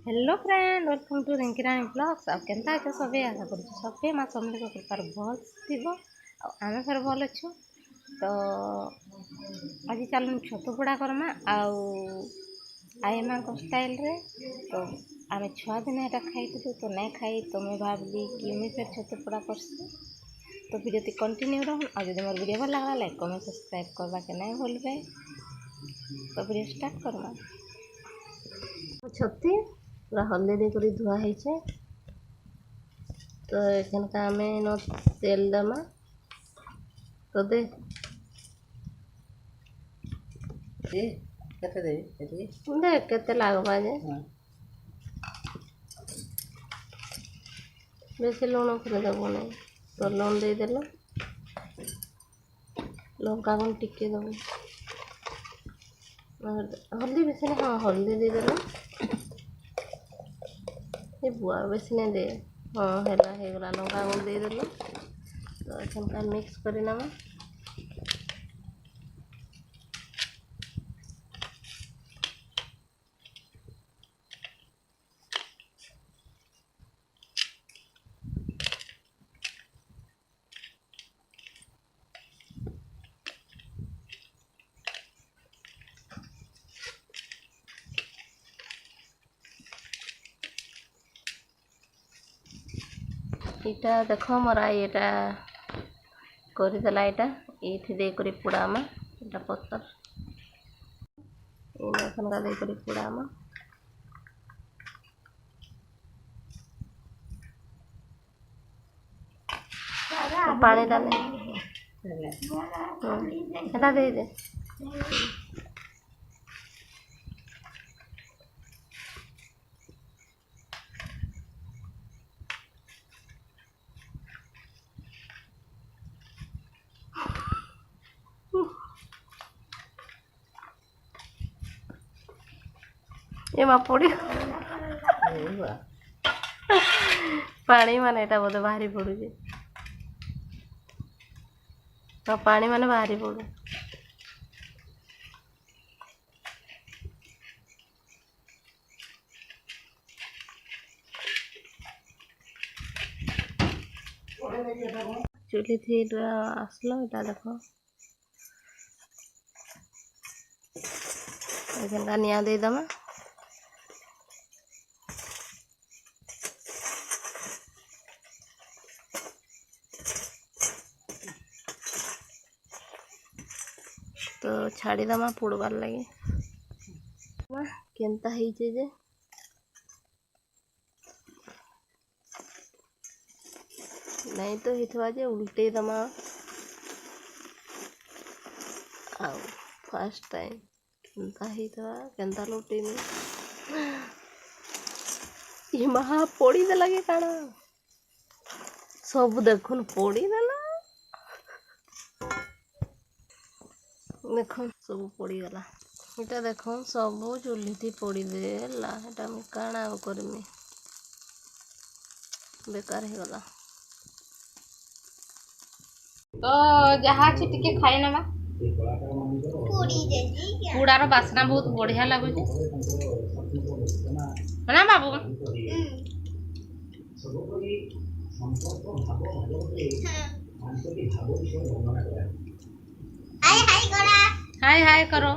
Hello friend, welcome to Rinkirani blogs. अब केनता अच्छे सबे आशा कर सबे माँ समझ कृपार भल थी आम फेर भल अच्छु। तो आज चल छतु पोड़ा करमा आई माँ स्टाइल रे। तो आम छुआ दिन यहाँ खाई तो नहीं खाई तो मैं भावली कि मुझे फिर छतु पोड़ा करसी। तो वीडियो ती कंटिन्यू रहन और जब मोर वीडियो भल लगा लाइक कमेंट सब्सक्राइब करवा के नहीं भूलबे। तो वीडियो स्टार्ट करमा। छती पूरा हल्दी कर धुआ है। तो एखन का आम न तेल दमा तो दे देख के लगवा जे बेसी लुण फिर देव नहीं तो लुण देदेल लंका गुण टिके देव हल्दी बेसी नहीं। हाँ हल्दी देदेल ये बुआ बेसी नहीं दे। हाँ है गला लंका गुण देदेल। तो एखन का मिक्स करना इटा देख मोर आई एटा करदेला ये देकर पोड़ामा इटा पत्थर एखन का देकर पोड़ामा पानी डाले एटा दे दे। ये माँ पड़ी पानी माने एटा बोधे बाहरी पड़ू तो पानी माने बाहरी पड़ू। चुली थी आसलो इटा देख एखन निया दे दमा तो छाड़ी दमा पोड़बार लगे केनता है जे नहीं तो हिथवा जे उल्टे दमा आओ फर्स्ट टाइम केनता हिथवा केनता लुटे ये महा पोड़ी दे लगे काना सब देखुन पोड़ी देला देख सब पोड़ी गला इटा देख सब चुली थी पोड़ी देला एटा मैं काना करमी बेकार हो गला। तो जहाँ अच्छे टिके खाई ना पुड़ार बासना बहुत बढ़िया लगुच ना बाबू। हाय हाय करो।